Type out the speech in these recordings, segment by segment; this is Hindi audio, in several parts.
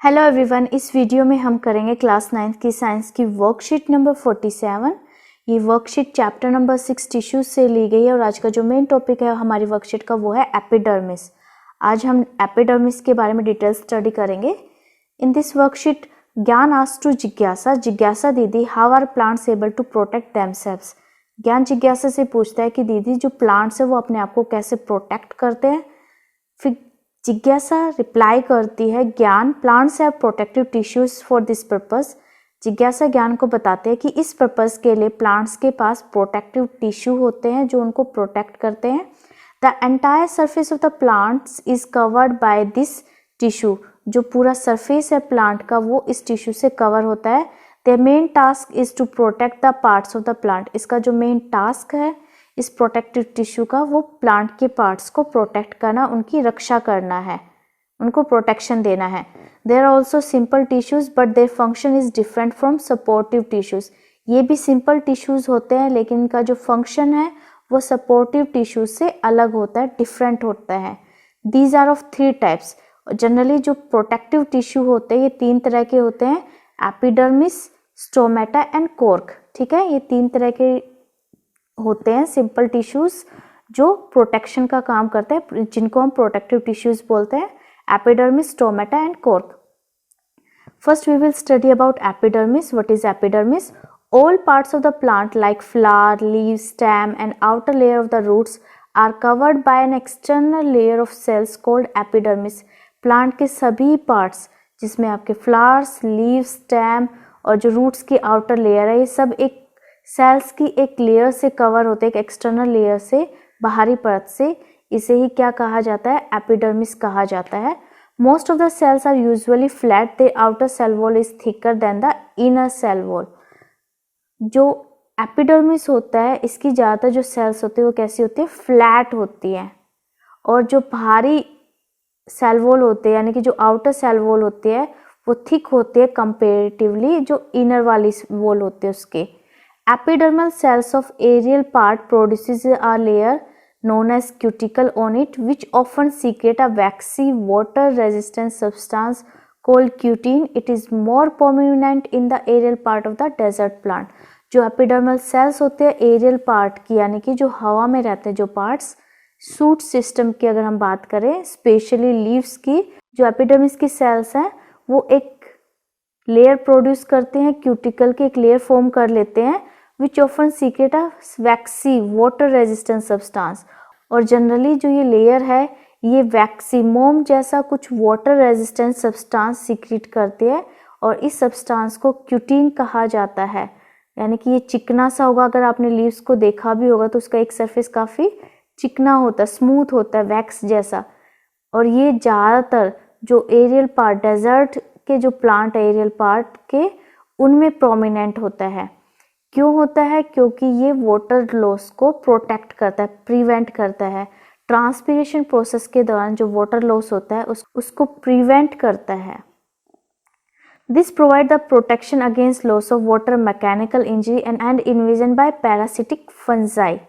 हेलो एवरीवन, इस वीडियो में हम करेंगे क्लास 9 की साइंस की वर्कशीट नंबर 47। ये वर्कशीट चैप्टर नंबर 6 टिश्यूज से ली गई है और आज का जो मेन टॉपिक है हमारी वर्कशीट का वो है एपिडर्मिस। आज हम एपिडर्मिस के बारे में डिटेल स्टडी करेंगे। In this worksheet Gyan asked to जिज्ञासा दीदी, how are plants able to protect themselves. Gyan जिज्ञासा से पूछता है कि दीदी जो प्लांट्स है वो अपने आप को कैसे प्रोटेक्ट करते हैं। फिर जिज्ञासा रिप्लाई करती है, ज्ञान plants have protective tissues for this purpose. जिज्ञासा ज्ञान को बताते हैं कि इस पर्पस के लिए प्लांट्स के पास प्रोटेक्टिव टिश्यू होते हैं जो उनको प्रोटेक्ट करते हैं। The entire surface of the plants is covered by this tissue. जो पूरा सरफेस है प्लांट का वो इस टिश्यू से कवर होता है। The main task is to protect the parts of the plant. इसका जो मेन टास्क है इस प्रोटेक्टिव टिश्यू का वो प्लांट के पार्ट्स को प्रोटेक्ट करना, उनकी रक्षा करना है, उनको प्रोटेक्शन देना है। There are also simple tissues but their function is different from supportive tissues. ये भी सिंपल टिश्यूज होते हैं लेकिन इनका जो फंक्शन है वो सपोर्टिव टिश्यूज से अलग होता है, डिफरेंट होता है। These are of 3 types. Generally जो प्रोटेक्टिव टिश्यू होते हैं ये 3 तरह के होते हैं, एपिडर्मिस, स्टोमेटा एंड कॉर्क। ठीक है, ये 3 तरह के होते हैं सिंपल टिश्यूज जो प्रोटेक्शन का काम करते हैं, जिनको हम प्रोटेक्टिव टिश्यूज बोलते हैं, epidermis, stomata and cork. First we will study about epidermis. What is epidermis? All parts of the plant like flower, leaves, stem and outer layer of the roots are covered by an external layer of cells called epidermis. Plant के सभी पार्ट्स जिसमें आपके फ्लावर्स, लीव्स, स्टेम और जो रूट्स की आउटर लेयर है ये सब एक सेल्स की एक लेयर से कवर होते हैं, एक एक्सटर्नल लेयर से, बाहरी परत से। इसे ही क्या कहा जाता है? एपिडर्मिस कहा जाता है। Most of the cells are usually flat, their outer cell wall is thicker than the inner cell wall. जो एपिडर्मिस होता है इसकी ज़्यादातर जो सेल्स होती है वो कैसी होती है? फ्लैट होती है। और जो बाहरी सेल वॉल होते हैं यानी कि जो आउटर सेल वॉल होती है वो थिक होती है कंपेरेटिवली जो इनर वाली वॉल होती है उसके। Epidermal cells of aerial part produces a layer known as cuticle on it, which often secrete a waxy water-resistant substance called cutin. It is more prominent in the aerial part of the desert plant. जो epidermal cells होते हैं aerial part की यानी कि जो हवा में रहते हैं जो parts, शूट सिस्टम की अगर हम बात करें, स्पेशली लीव्स की, जो एपिडर्मिस की सेल्स हैं वो एक लेयर प्रोड्यूस करते हैं, क्यूटिकल की एक लेयर फॉर्म कर लेते हैं, विच ऑफन सीक्रेट अ वैक्सी वाटर रेजिस्टेंट सब्सटेंस। और जनरली जो ये लेयर है ये वैक्सी मोम जैसा कुछ वाटर रेजिस्टेंट सब्सटेंस सीक्रेट करती है और इस सब्सटेंस को क्यूटिन कहा जाता है। यानी कि ये चिकना सा होगा, अगर आपने लीव्स को देखा भी होगा तो उसका एक सरफेस काफ़ी चिकना होता है, स्मूथ होता है, वैक्स जैसा। और ये ज़्यादातर जो एरियल पार्ट, डेजर्ट के जो प्लांट एरियल पार्ट के, उनमें प्रोमिनेंट होता है। क्यों होता है? क्योंकि ये वाटर लॉस को प्रोटेक्ट करता है, प्रिवेंट करता है। ट्रांसपिरेशन प्रोसेस के दौरान जो वाटर लॉस होता है उसको प्रिवेंट करता है। This provide the protection against loss of water, mechanical injury and invasion by parasitic fungi.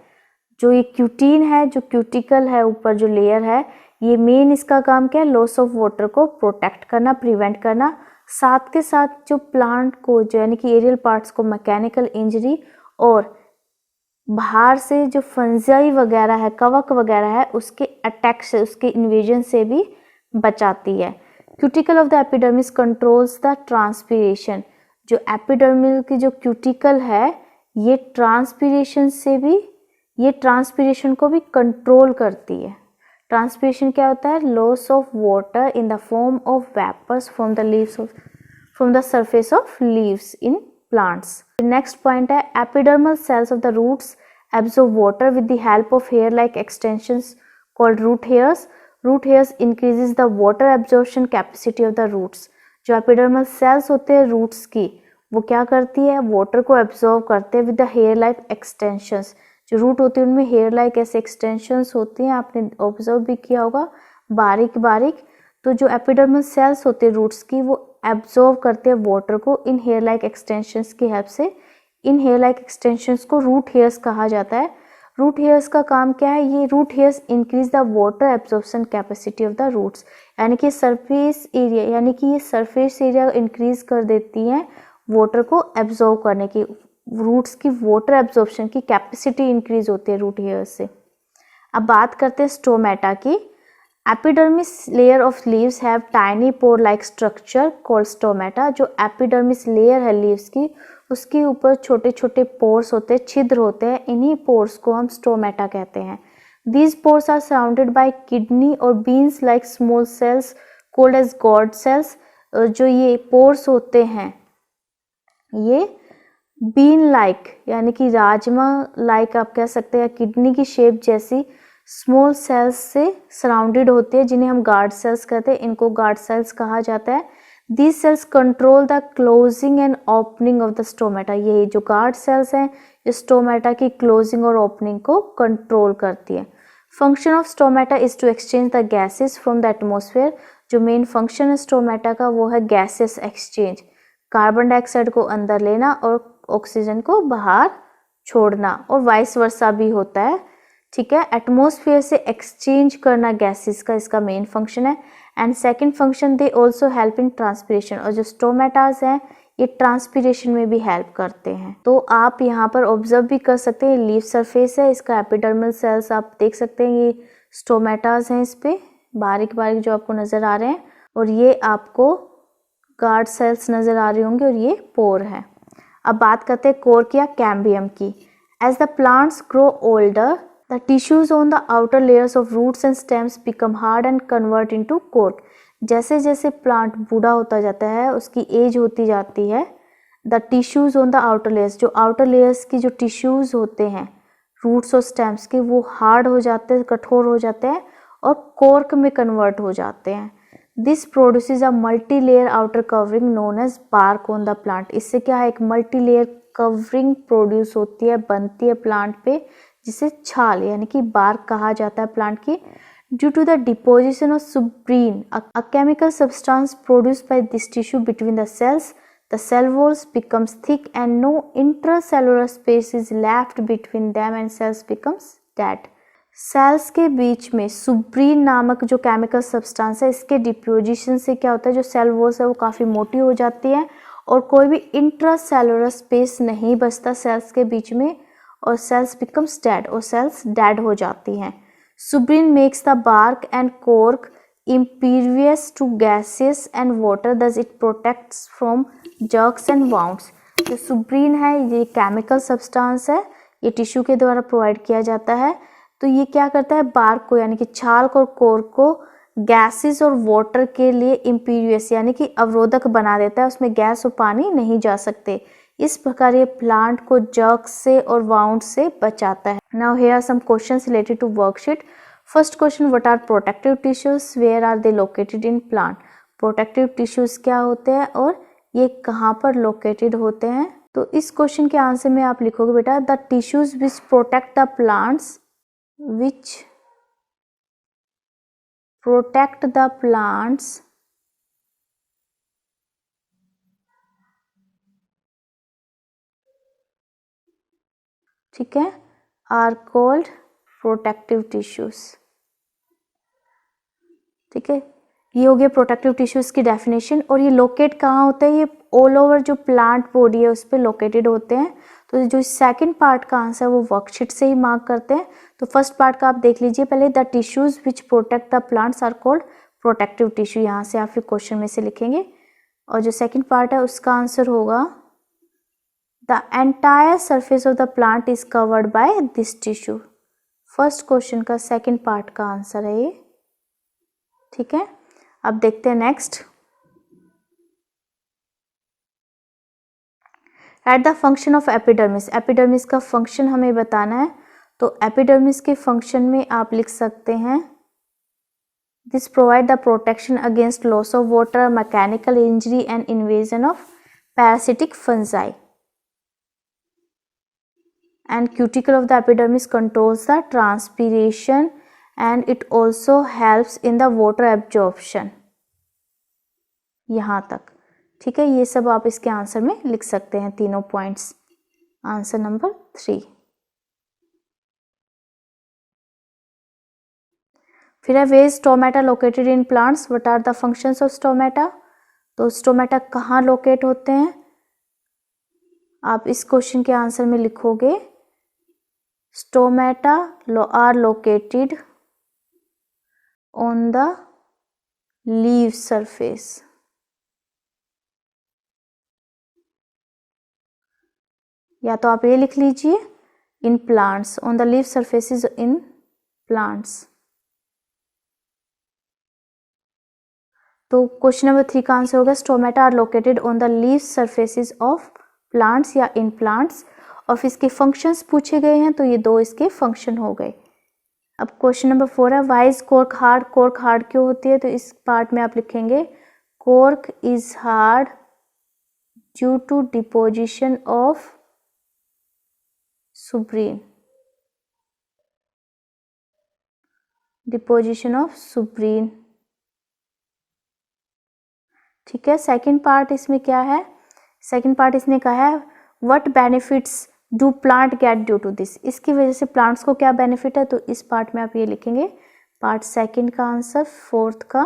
जो ये क्यूटीन है, जो क्यूटिकल है, ऊपर जो लेयर है, ये मेन इसका काम क्या है? लॉस ऑफ वाटर को प्रोटेक्ट करना, प्रिवेंट करना। साथ के साथ जो प्लांट को जो यानी कि एरियल पार्ट्स को मैकेनिकल इंजरी और बाहर से जो फंजाई वगैरह है, कवक वगैरह है, उसके अटैक से, उसके इन्वेजन से भी बचाती है। Cuticle of the epidermis controls the transpiration. जो एपिडर्मिस की जो क्यूटिकल है ये ट्रांसपीरेशन को भी कंट्रोल करती है। ट्रांसपीरेशन क्या होता है? Loss of water in the form of vapours from the surface of leaves in plants. Next point है, epidermal cells of the roots absorb water with the help of hair like extensions called root hairs. Root hairs increases the water absorption capacity of the roots. जो एपिडर्मल सेल्स होते हैं रूट्स की वो क्या करती है? वाटर को एब्जॉर्ब करते हैं with the hair like extensions. जो रूट होती है उनमें हेयर लाइक ऐसे एक्सटेंशंस होती हैं, आपने ऑब्जर्व भी किया होगा, बारीक बारीक। तो जो एपिडर्मल सेल्स होते हैं रूट्स की वो एब्जॉर्व करते हैं वाटर को इन हेयर लाइक एक्सटेंशंस की हेल्प से। इन हेयर लाइक एक्सटेंशंस को रूट हेयर्स कहा जाता है। रूट हेयर्स का काम क्या है, ये root hairs increase the water absorption capacity of the roots, यानी कि सरफेस एरिया, यानी कि ये सरफेस एरिया इंक्रीज कर देती हैं वाटर को एब्जॉर्ब करने की, रूट्स की वाटर एब्जॉर्प्शन की कैपेसिटी इंक्रीज होती है रूट हेयर्स से। अब बात करते हैं स्टोमेटा की। Epidermis layer of leaves have tiny pore like structure called stomata. जो एपिडर्मिस लेयर है लीव्स की, उसके ऊपर छोटे छोटे पोर्स होते हैं, छिद्र होते हैं, इन्हीं पोर्स को हम स्टोमेटा कहते हैं। These pores are surrounded by kidney और beans like small cells called as guard cells. जो ये पोर्स होते हैं ये बीन लाइक, यानी कि राजमा लाइक आप कह सकते हैं, किडनी की शेप जैसी स्मॉल सेल्स से सराउंडेड होते हैं, जिन्हें हम गार्ड सेल्स कहते हैं। इनको गार्ड सेल्स कहा जाता है। These cells control the closing and opening of the stomata। ये जो गार्ड सेल्स हैं ये स्टोमेटा की क्लोजिंग और ओपनिंग को कंट्रोल करती है। Function of stomata is to exchange the gases from the atmosphere. जो मेन फंक्शन है स्टोमेटा का वो है गैसेस एक्सचेंज, कार्बन डाइऑक्साइड को अंदर लेना और ऑक्सीजन को बाहर छोड़ना, और वाइस वर्सा भी होता है, ठीक है। एटमोसफेयर से एक्सचेंज करना गैसेस का इसका मेन फंक्शन है। And second function they also help in transpiration, और जो स्टोमेटाज हैं ये ट्रांसपिरेशन में भी हेल्प करते हैं। तो आप यहाँ पर ऑब्जर्व भी कर सकते हैं, लीफ सरफेस है इसका, एपिडर्मल सेल्स आप देख सकते हैं, ये स्टोमेटाज हैं इस पे बारीक बारीक जो आपको नजर आ रहे हैं, और ये आपको गार्ड सेल्स नजर आ रही होंगी, और ये पोर है। अब बात करते हैं कोर की या कैम्बियम की। As the plants grow older the tissues on the outer layers of roots and stems become hard and convert into cork। जैसे जैसे प्लांट बूढ़ा होता जाता है, उसकी एज होती जाती है, the tissues on the outer layers, जो outer layers की जो टिश्यूज होते हैं रूट्स और स्टेम्स के, वो हार्ड हो जाते हैं, कठोर हो जाते हैं और कॉर्क में कन्वर्ट हो जाते हैं। This produces a multi layer outer covering known as bark on the plant. इससे क्या है, एक मल्टी लेयर कवरिंग प्रोड्यूस होती है, बनती है प्लांट पे, जिसे छाल यानी कि बार्क कहा जाता है प्लांट की। Due to the deposition of suberin, a chemical substance produced by this tissue between the cells, the cell walls becomes thick and no intracellular space is left between them and cells becomes dead. Cells के बीच में सुब्रीन नामक जो केमिकल सब्सटेंस है, इसके डिपोजिशन से क्या होता है, जो सेल वॉल्स है वो काफ़ी मोटी हो जाती है और कोई भी इंट्रासेलुलर स्पेस नहीं बचता सेल्स के बीच में, और सेल्स बिकम्स डेड, और सेल्स डेड हो जाती हैं। Suberin makes the bark and cork impervious to gases and water, thus it protects from jerks and wounds। जो सुब्रीन है ये केमिकल सब्सटेंस है, ये टिश्यू के द्वारा प्रोवाइड किया जाता है। तो ये क्या करता है, बार्क को यानी कि छाल को और कॉर्क को गैसेस और वाटर के लिए इम्पीरियस यानी कि अवरोधक बना देता है, उसमें गैस और पानी नहीं जा सकते। इस प्रकार ये प्लांट को जर्क से और वाउंड से बचाता है। Now here are some questions related to worksheet. First question, what are protective tissues, where are they located in plant. Protective tissues क्या होते हैं और ये कहाँ पर लोकेटेड होते हैं। तो इस क्वेश्चन के आंसर में आप लिखोगे बेटा, the tissues which protect the plants, which protect the plants ठीक है, आर कॉल्ड प्रोटेक्टिव टिश्यूज। ठीक है, ये हो गया प्रोटेक्टिव टिश्यूज की डेफिनेशन। और ये लोकेट कहाँ होते हैं, ये ऑल ओवर जो प्लांट बॉडी है उस पर लोकेटेड होते हैं। तो जो सेकंड पार्ट का आंसर है वो वर्कशीट से ही मार्क करते हैं। तो फर्स्ट पार्ट का आप देख लीजिए पहले, the tissues which protect the plants are called protective tissue, यहाँ से आप फिर क्वेश्चन में से लिखेंगे। और जो सेकेंड पार्ट है उसका आंसर होगा, the entire surface of the plant is covered by this tissue. First question का सेकेंड पार्ट का आंसर है ये। ठीक है, अब देखते हैं next. At the function of epidermis, epidermis का फंक्शन हमें बताना है। तो एपिडर्मिस के फंक्शन में आप लिख सकते हैं, this provide the protection against loss of water, mechanical injury and invasion of parasitic fungi, and cuticle of the epidermis controls the transpiration and it also helps in the water absorption। यहाँ तक ठीक है, ये सब आप इसके आंसर में लिख सकते हैं, तीनों पॉइंट्स। Answer number 3। फिर है where stomata located in plants, what are the functions of stomata. तो स्टोमेटा कहाँ लोकेट होते हैं, आप इस क्वेश्चन के आंसर में लिखोगे stomata are located on the leaf surface. या तो आप ये लिख लीजिए in plants, on the leaf surfaces in plants. तो क्वेश्चन नंबर 3 का आंसर होगा stomata are located on the leaf surfaces of plants या इन प्लांट्स। और फिर इसके फंक्शंस पूछे गए हैं, तो ये 2 इसके फंक्शन हो गए। अब क्वेश्चन नंबर 4 है why is cork hard. Cork hard क्यों होती है, तो इस पार्ट में आप लिखेंगे cork is hard due to deposition of suberin. Deposition of suberin, ठीक है। सेकंड पार्ट इसमें क्या है, सेकंड पार्ट इसने कहा है what benefits do plant get due to this. इसकी वजह से प्लांट्स को क्या बेनिफिट है, तो इस पार्ट में आप ये लिखेंगे पार्ट सेकंड का आंसर। फोर्थ का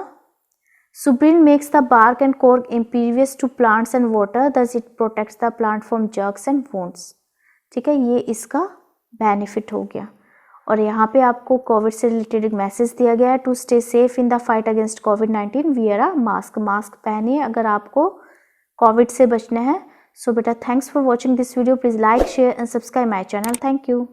suberin makes the bark and cork impervious to plants and water, thus it protects the plant from germs and wounds, ठीक है। ये इसका बेनिफिट हो गया। और यहाँ पे आपको कोविड से रिलेटेड एक मैसेज दिया गया है to stay safe in the fight against कोविड-19 वियर अ मास्क। मास्क पहनिए अगर आपको कोविड से बचना है। सो बेटा thanks for watching this video, please like share and subscribe my channel. Thank you.